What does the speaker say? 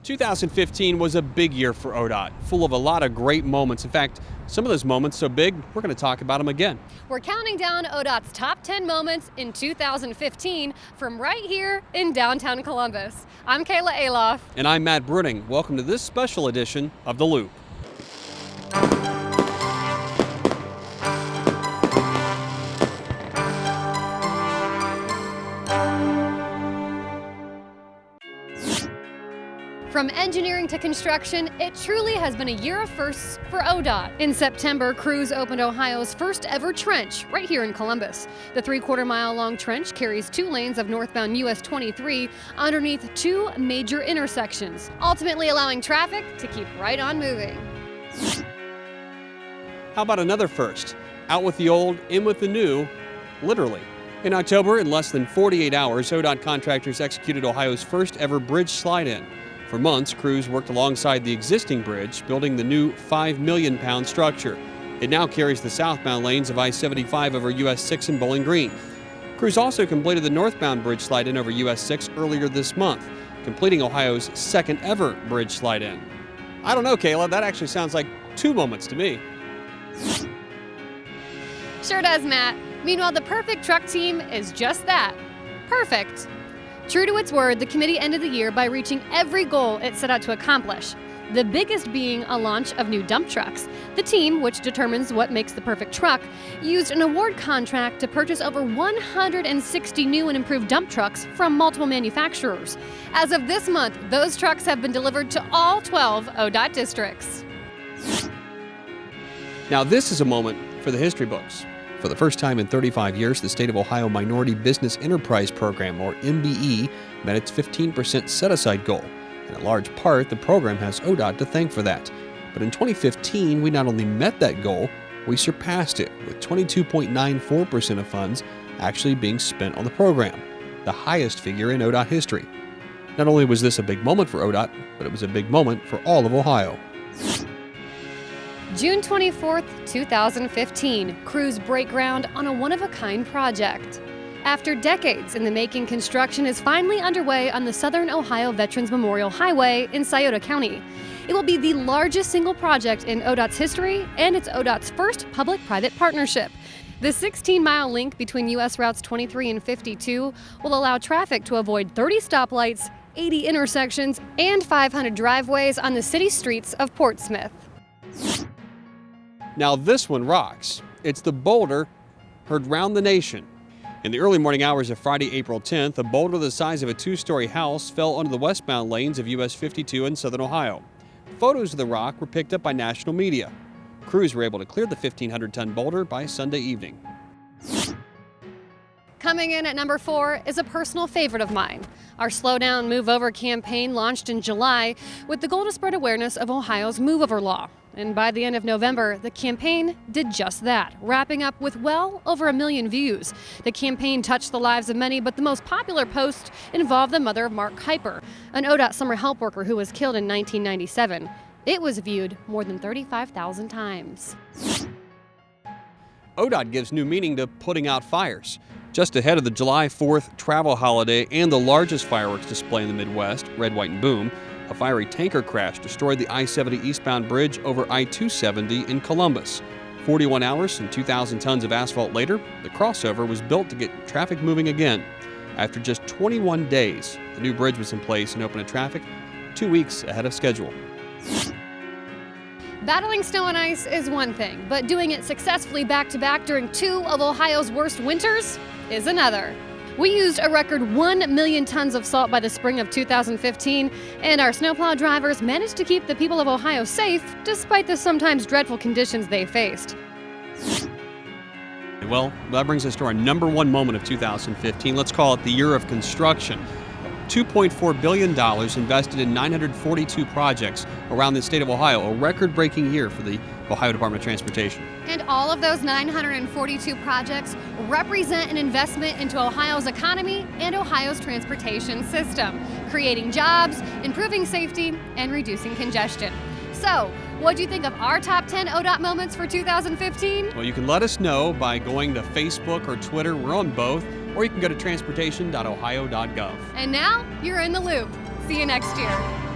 2015 was a big year for ODOT, full of a lot of great moments. In fact, some of those moments so big, we're going to talk about them again. We're counting down ODOT's top 10 moments in 2015 from right here in downtown Columbus. I'm Kayla Aloff. And I'm Matt Bruning. Welcome to this special edition of The Loop. From engineering to construction, it truly has been a year of firsts for ODOT. In September, crews opened Ohio's first ever trench right here in Columbus. The 3/4 mile long trench carries 2 lanes of northbound US 23 underneath 2 major intersections, ultimately allowing traffic to keep right on moving. How about another first? Out with the old, in with the new, literally. In October, in less than 48 hours, ODOT contractors executed Ohio's first ever bridge slide-in. For months, crews worked alongside the existing bridge, building the new 5 million pound structure. It now carries the southbound lanes of I-75 over US 6 and Bowling Green. Crews also completed the northbound bridge slide-in over US 6 earlier this month, completing Ohio's second ever bridge slide-in. I don't know, Kayla, that actually sounds like 2 moments to me. Sure does, Matt. Meanwhile, the perfect truck team is just that, perfect. True to its word, the committee ended the year by reaching every goal it set out to accomplish, the biggest being a launch of new dump trucks. The team, which determines what makes the perfect truck, used an award contract to purchase over 160 new and improved dump trucks from multiple manufacturers. As of this month, those trucks have been delivered to all 12 ODOT districts. Now this is a moment for the history books. For the first time in 35 years, the State of Ohio Minority Business Enterprise Program, or MBE, met its 15% set-aside goal. And in large part, the program has ODOT to thank for that. But in 2015, we not only met that goal, we surpassed it, with 22.94% of funds actually being spent on the program, the highest figure in ODOT history. Not only was this a big moment for ODOT, but it was a big moment for all of Ohio. June 24th, 2015, crews break ground on a one-of-a-kind project. After decades in the making, construction is finally underway on the Southern Ohio Veterans Memorial Highway in Scioto County. It will be the largest single project in ODOT's history, and it's ODOT's first public-private partnership. The 16-mile link between US routes 23 and 52 will allow traffic to avoid 30 stoplights, 80 intersections, and 500 driveways on the city streets of Portsmouth. Now this one rocks. It's the boulder heard round the nation. In the early morning hours of Friday, April 10th, a boulder the size of a 2-story house fell onto the westbound lanes of US 52 in southern Ohio. Photos of the rock were picked up by national media. Crews were able to clear the 1,500-ton boulder by Sunday evening. Coming in at number 4 is a personal favorite of mine. Our Slow Down, Move Over campaign launched in July with the goal to spread awareness of Ohio's move over law. And by the end of November, the campaign did just that, wrapping up with well over 1 million views. The campaign touched the lives of many, but the most popular post involved the mother of Mark Kuiper, an ODOT summer help worker who was killed in 1997. It was viewed more than 35,000 times. ODOT gives new meaning to putting out fires. Just ahead of the July 4th travel holiday and the largest fireworks display in the Midwest, Red, White, and Boom, a fiery tanker crash destroyed the I-70 eastbound bridge over I-270 in Columbus. 41 hours and 2,000 tons of asphalt later, the crossover was built to get traffic moving again. After just 21 days, the new bridge was in place and open to traffic 2 weeks ahead of schedule. Battling snow and ice is one thing, but doing it successfully back-to-back during 2 of Ohio's worst winters is another. We used a record 1 million tons of salt by the spring of 2015, and our snowplow drivers managed to keep the people of Ohio safe despite the sometimes dreadful conditions they faced. Well, that brings us to our number 1 moment of 2015. Let's call it the year of construction. $2.4 billion invested in 942 projects around the state of Ohio, a record-breaking year for the Ohio Department of Transportation. And all of those 942 projects represent an investment into Ohio's economy and Ohio's transportation system, creating jobs, improving safety, and reducing congestion. So, what do you think of our top 10 ODOT moments for 2015? Well, you can let us know by going to Facebook or Twitter. We're on both. Or you can go to transportation.ohio.gov. And now, you're in the loop. See you next year.